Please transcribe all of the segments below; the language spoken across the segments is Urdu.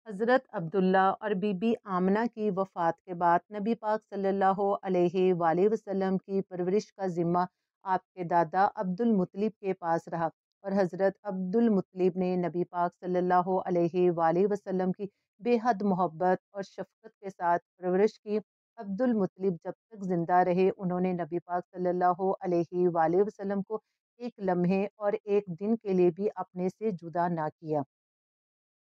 حضرت عبداللہ اور بی بی آمنہ کی وفات کے بعد نبی پاک صلی اللہ علیہ وآلہ وسلم کی پرورش کا ذمہ آپ کے دادا عبد المطلب کے پاس رہا، اور حضرت عبد المطلب نے نبی پاک صلی اللہ علیہ وآلہ وسلم کی بے حد محبت اور شفقت کے ساتھ پرورش کی۔ عبد المطلب جب تک زندہ رہے انہوں نے نبی پاک صلی اللہ علیہ وآلہ وسلم کو ایک لمحے اور ایک دن کے لیے بھی اپنے سے جدا نہ کیا،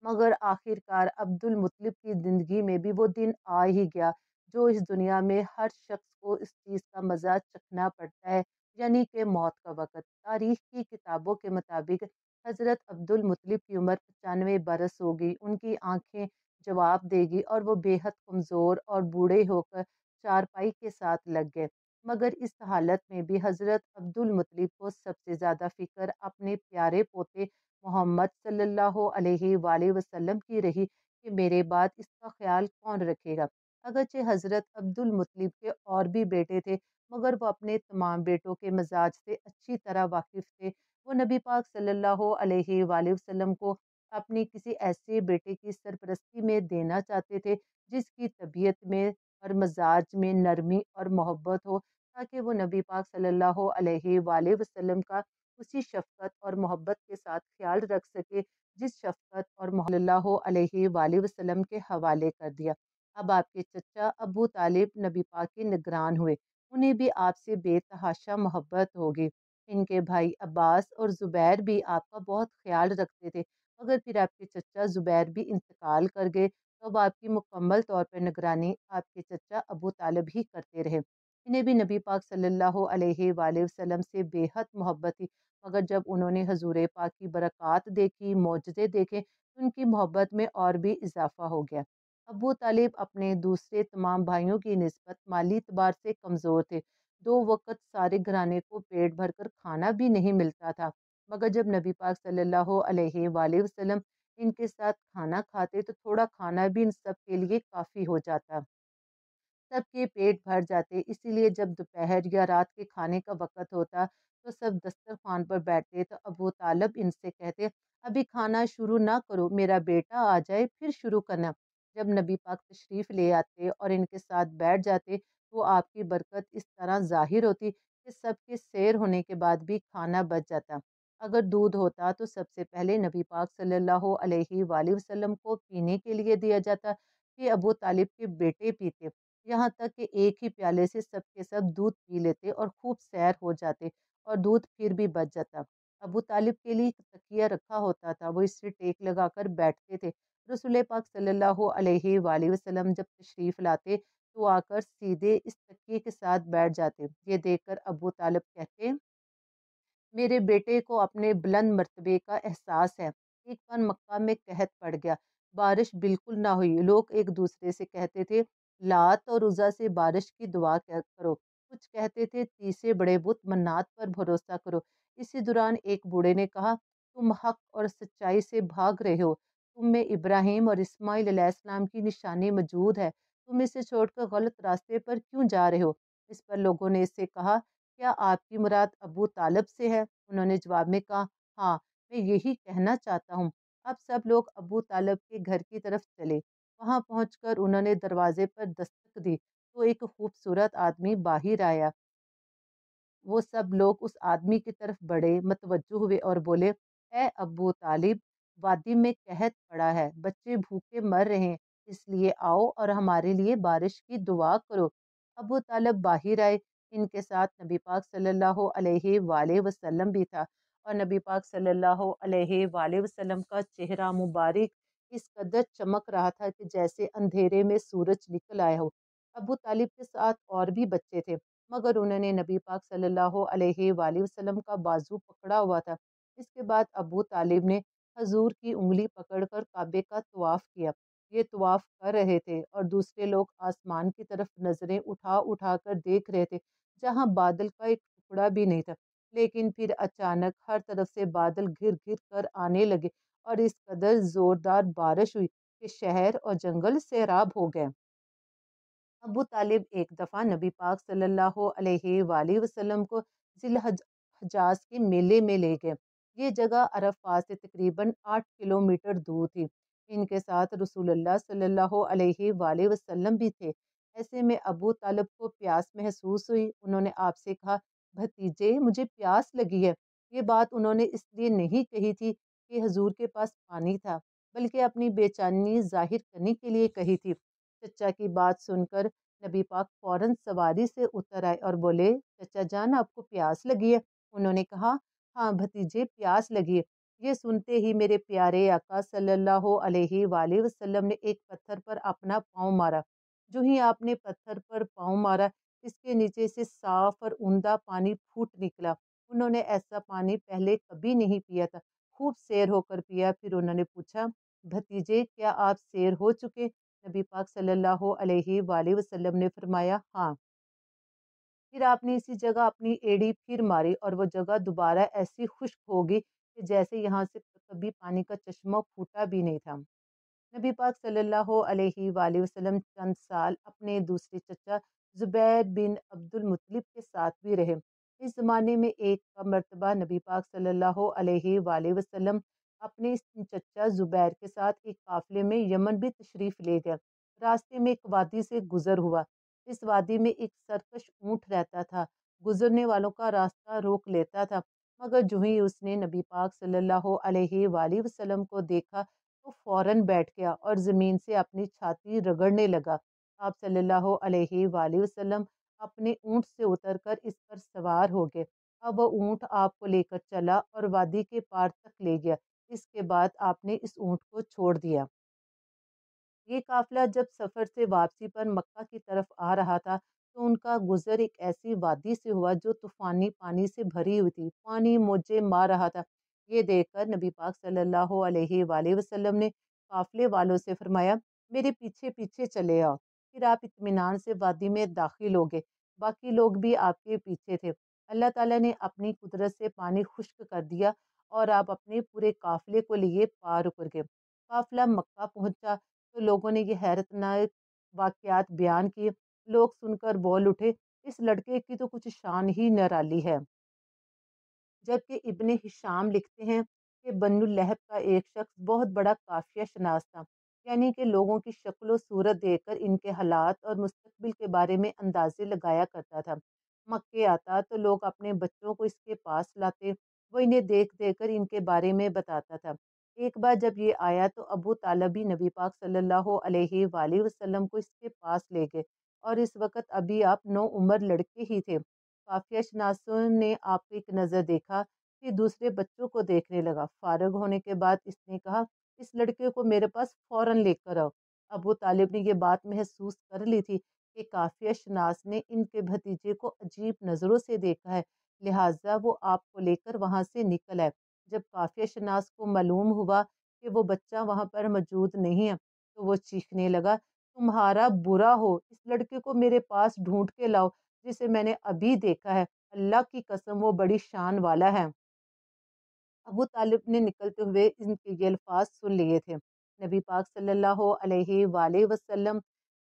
مگر آخر کار عبد المطلب کی زندگی میں بھی وہ دن آ ہی گیا جو اس دنیا میں ہر شخص کو اس چیز کا مزہ چکھنا پڑتا ہے، یعنی کہ موت کا وقت۔ تاریخ کی کتابوں کے مطابق حضرت عبد المطلب کی عمر 95 برس ہوگی، ان کی آنکھیں جواب دے گی اور وہ بے حد کمزور اور بوڑھے ہو کر چارپائی کے ساتھ لگ گئے، مگر اس حالت میں بھی حضرت عبد المطلب کو سب سے زیادہ فکر اپنے پیارے پوتے محمد صلی اللہ علیہ وآلہ وسلم کی رہی کہ میرے بعد اس کا خیال کون رکھے گا۔ اگرچہ حضرت عبد المطلب کے اور بھی بیٹے تھے، مگر وہ اپنے تمام بیٹوں کے مزاج سے اچھی طرح واقف تھے۔ وہ نبی پاک صلی اللہ علیہ وآلہ وسلم کو اپنی کسی ایسے بیٹے کی سرپرستی میں دینا چاہتے تھے جس کی طبیعت میں اور مزاج میں نرمی اور محبت ہو، تاکہ وہ نبی پاک صلی اللہ علیہ وآلہ وسلم کا اسی شفقت اور محبت کے ساتھ خیال رکھ سکے جس شفقت اور محبت اللہ علیہ وآلہ وسلم کے حوالے کر دیا۔ اب آپ کے چچا ابو طالب نبی پاک کے نگران ہوئے، انہیں بھی آپ سے بے تحاشا محبت ہوگی۔ ان کے بھائی عباس اور زبیر بھی آپ کا بہت خیال رکھتے تھے، مگر پھر آپ کے چچا زبیر بھی انتقال کر گئے تو اب آپ کی مکمل طور پر نگرانی آپ کے چچا ابو طالب ہی کرتے رہے۔ انہیں بھی نبی پاک صلی اللہ علیہ وآلہ وسلم سے بے حد محبت تھی، مگر جب انہوں نے حضور پاک کی برکات دیکھی، معجزے دیکھے، تو ان کی محبت میں اور بھی اضافہ ہو گیا۔ ابو طالب اپنے دوسرے تمام بھائیوں کی نسبت مالی اعتبار سے کمزور تھے، دو وقت سارے گھرانے کو پیٹ بھر کر کھانا بھی نہیں ملتا تھا، مگر جب نبی پاک صلی اللہ علیہ وآلہ وسلم ان کے ساتھ کھانا کھاتے تو تھوڑا کھانا بھی ان سب کے لیے کافی ہو جاتا، سب کے پیٹ بھر جاتے۔ اسی لیے جب دوپہر یا رات کے کھانے کا وقت ہوتا تو سب دسترخوان پر بیٹھتے تو ابو طالب ان سے کہتے، ابھی کھانا شروع نہ کرو، میرا بیٹا آ جائے پھر شروع کرنا۔ جب نبی پاک تشریف لے آتے اور ان کے ساتھ بیٹھ جاتے تو آپ کی برکت اس طرح ظاہر ہوتی کہ سب کے سیر ہونے کے بعد بھی کھانا بچ جاتا۔ اگر دودھ ہوتا تو سب سے پہلے نبی پاک صلی اللہ علیہ وآلہ وسلم کو پینے کے لیے دیا جاتا کہ ابو طالب کے بیٹے پیتے، یہاں تک کہ ایک ہی پیالے سے سب کے سب دودھ پی لیتے اور خوب سیر ہو جاتے اور دودھ پھر بھی بچ جاتا۔ ابو طالب کے لیے ایک تکیہ رکھا ہوتا تھا، وہ اس سے ٹیک لگا کر بیٹھتے تھے۔ رسول پاک صلی اللہ علیہ وآلہ وسلم جب تشریف لاتے تو آ کر سیدھے اس تکیے کے ساتھ بیٹھ جاتے۔ یہ دیکھ کر ابو طالب کہتے، میرے بیٹے کو اپنے بلند مرتبے کا احساس ہے۔ ایک بار مکہ میں قحط پڑ گیا، بارش بالکل نہ ہوئی، لوگ ایک دوسرے سے کہتے تھے لات اور عزا سے بارش کی دعا کرو، کچھ کہتے تھے تیسرے بڑے بت منات پر بھروسہ کرو۔ اسی دوران ایک بوڑھے نے کہا، تم حق اور سچائی سے بھاگ رہے ہو، تم میں ابراہیم اور اسماعیل علیہ السلام کی نشانی موجود ہے، تم اسے چھوڑ کر غلط راستے پر کیوں جا رہے ہو؟ اس پر لوگوں نے اس سے کہا، کیا آپ کی مراد ابو طالب سے ہے؟ انہوں نے جواب میں کہا، ہاں، میں یہی کہنا چاہتا ہوں۔ اب سب لوگ ابو طالب کے گھر کی طرف چلے، وہاں پہنچ کر انہوں نے دروازے پر دستک دی تو ایک خوبصورت آدمی باہر آیا۔ وہ سب لوگ اس آدمی کی طرف بڑے متوجہ ہوئے اور بولے، اے ابو طالب، وادی میں قحط پڑا ہے، بچے بھوکے مر رہے ہیں، اس لیے آؤ اور ہمارے لیے بارش کی دعا کرو۔ ابو طالب باہر آئے، ان کے ساتھ نبی پاک صلی اللہ علیہ وآلہ وسلم بھی تھا، اور نبی پاک صلی اللہ علیہ وآلہ وسلم کا چہرہ مبارک اس قدر چمک رہا تھا کہ جیسے اندھیرے میں سورج نکل آیا ہو۔ ابو طالب کے ساتھ اور بھی بچے تھے، مگر انہوں نے نبی پاک صلی اللہ علیہ وآلہ وسلم کا بازو پکڑا ہوا تھا۔ اس کے بعد ابو طالب نے حضور کی انگلی پکڑ کر کعبے کا طواف کیا۔ یہ طواف کر رہے تھے اور دوسرے لوگ آسمان کی طرف نظریں اٹھا اٹھا کر دیکھ رہے تھے جہاں بادل کا ایک ٹکڑا بھی نہیں تھا، لیکن پھر اچانک ہر طرف سے بادل گھر گھر کر آنے لگے اور اس قدر زوردار بارش ہوئی کہ شہر اور جنگل سیراب ہو گئے۔ ابو طالب ایک دفعہ نبی پاک صلی اللہ علیہ وآلہ وسلم کو ذی الحجاز کے میلے میں لے گئے۔ یہ جگہ عرفات سے تقریباً 8 کلومیٹر دور تھی۔ ان کے ساتھ رسول اللہ صلی اللہ علیہ وآلہ وسلم بھی تھے۔ ایسے میں ابو طالب کو پیاس محسوس ہوئی۔ انہوں نے آپ سے کہا، بھتیجے مجھے پیاس لگی ہے۔ یہ بات انہوں نے اس لیے نہیں کہی تھی کہ حضور کے پاس پانی تھا، بلکہ اپنی بے چینی ظاہر کرنے کے لیے کہی تھی۔ چچا کی بات سن کر نبی پاک فوراً سواری سے اتر آئے اور بولے، چچا جان آپ کو پیاس لگی ہے؟ انہوں نے کہا، ہاں بھتیجے پیاس لگی ہے۔ یہ سنتے ہی میرے پیارے آقا صلی اللہ علیہ وآلہ وسلم نے ایک پتھر پر اپنا پاؤں مارا۔ جو ہی آپ نے پتھر پر پاؤں مارا، اس کے نیچے سے صاف اور عمدہ پانی پھوٹ نکلا۔ انہوں نے ایسا پانی پہلے کبھی نہیں پیا تھا۔ خوب سیر ہو کر پیا۔ پھر انہوں نے پوچھا، بھتیجے کیا آپ سیر ہو چکے؟ نبی پاک صلی اللہ علیہ وآلہ وسلم نے فرمایا، ہاں۔ پھر آپ نے اسی جگہ اپنی ایڑی پھر ماری اور وہ جگہ دوبارہ ایسی خشک ہوگی کہ جیسے یہاں سے کبھی پانی کا چشمہ پھوٹا بھی نہیں تھا۔ نبی پاک صلی اللہ علیہ وآلہ وسلم چند سال اپنے دوسرے چچا زبیر بن عبد المطلب کے ساتھ بھی رہے۔ اس زمانے میں ایک مرتبہ نبی پاک صلی اللہ علیہ وآلہ وسلم اپنے چچا زبیر کے ساتھ ایک قافلے میں یمن بھی تشریف لے گئے۔ راستے میں ایک وادی سے گزر ہوا۔ اس وادی میں ایک سرکش اونٹ رہتا تھا، گزرنے والوں کا راستہ روک لیتا تھا، مگر جو ہی اس نے نبی پاک صلی اللہ علیہ وآلہ وسلم کو دیکھا تو فوراً بیٹھ گیا اور زمین سے اپنی چھاتی رگڑنے لگا۔ آپ صلی اللہ علیہ وآلہ وسلم اپنے اونٹ سے اتر کر اس پر سوار ہو گئے۔ اب وہ اونٹ آپ کو لے کر چلا اور وادی کے پار تک لے گیا۔ اس کے بعد آپ نے اس اونٹ کو چھوڑ دیا۔ یہ قافلہ جب سفر سے واپسی پر مکہ کی طرف آ رہا تھا تو ان کا گزر ایک ایسی وادی سے ہوا جو طوفانی پانی سے بھری ہوئی تھی، پانی موجیں مار رہا تھا۔ یہ دیکھ کر نبی پاک صلی اللہ علیہ وآلہ وسلم نے قافلے والوں سے فرمایا، میرے پیچھے پیچھے چلے آؤ۔ پھر آپ اطمینان سے وادی میں داخل ہو گئے۔ باقی لوگ بھی آپ کے پیچھے تھے۔ اللہ تعالیٰ نے اپنی قدرت سے پانی خشک کر دیا اور آپ اپنے پورے قافلے کو لیے پار اتر گئے۔ قافلہ مکہ پہنچا تو لوگوں نے یہ حیرت ناک واقعات بیان کیے۔ لوگ سن کر بول اٹھے، اس لڑکے کی تو کچھ شان ہی نرالی ہے۔ جبکہ ابن ہشام لکھتے ہیں کہ بنو لہب کا ایک شخص بہت بڑا قافیہ شناس تھا، یعنی کہ لوگوں کی شکل و صورت دیکھ کر ان کے حالات اور مستقبل کے بارے میں اندازے لگایا کرتا تھا۔ مکے آتا تو لوگ اپنے بچوں کو اس کے پاس لاتے، وہ انہیں دیکھ دیکھ کر ان کے بارے میں بتاتا تھا۔ ایک بار جب یہ آیا تو ابو طالب بھی نبی پاک صلی اللہ علیہ وآلہ وسلم کو اس کے پاس لے گئے، اور اس وقت ابھی آپ نو عمر لڑکے ہی تھے۔ قافیہ شناسوں نے آپ کو ایک نظر دیکھا، پھر دوسرے بچوں کو دیکھنے لگا۔ فارغ ہونے کے بعد اس نے کہا، اس لڑکے کو میرے پاس فوراً لے کر آؤ۔ ابو طالب نے یہ بات محسوس کر لی تھی کہ قافیہ شناس نے ان کے بھتیجے کو عجیب نظروں سے دیکھا ہے، لہٰذا وہ آپ کو لے کر وہاں سے نکل آئے۔ جب قافیہ شناس کو معلوم ہوا کہ وہ بچہ وہاں پر موجود نہیں ہے تو وہ چیخنے لگا، تمہارا برا ہو، اس لڑکے کو میرے پاس ڈھونڈ کے لاؤ جسے میں نے ابھی دیکھا ہے، اللہ کی قسم وہ بڑی شان والا ہے۔ ابو طالب نے نکلتے ہوئے ان کے یہ الفاظ سن لیے تھے۔ نبی پاک صلی اللہ علیہ وآلہ وسلم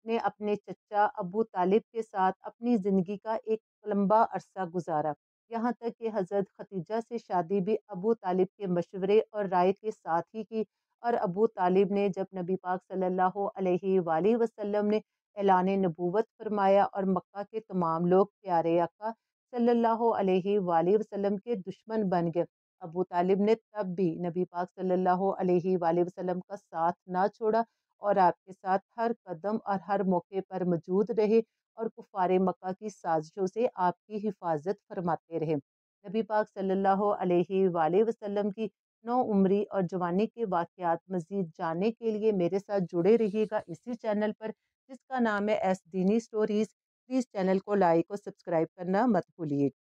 نے اپنے چچا ابو طالب کے ساتھ اپنی زندگی کا ایک لمبا عرصہ گزارا، یہاں تک کہ حضرت ختیجہ سے شادی بھی ابو طالب کے مشورے اور رائے کے ساتھ ہی کی، اور ابو طالب نے جب نبی پاک صلی اللہ علیہ وآلہ وسلم نے اعلان نبوت فرمایا اور مکہ کے تمام لوگ پیارے آقا صلی اللہ علیہ وآلہ وسلم کے دشمن بن گئے، ابو طالب نے تب بھی نبی پاک صلی اللہ علیہ وآلہ وسلم کا ساتھ نہ چھوڑا اور آپ کے ساتھ ہر قدم اور ہر موقع پر موجود رہے اور کفار مکہ کی سازشوں سے آپ کی حفاظت فرماتے رہے۔ نبی پاک صلی اللہ علیہ وآلہ وسلم کی نو عمری اور جوانی کے واقعات مزید جاننے کے لیے میرے ساتھ جڑے رہیے گا اسی چینل پر، جس کا نام ہے ایس دینی سٹوریز۔ پلیز چینل کو لائک اور سبسکرائب کرنا مت بھولیے۔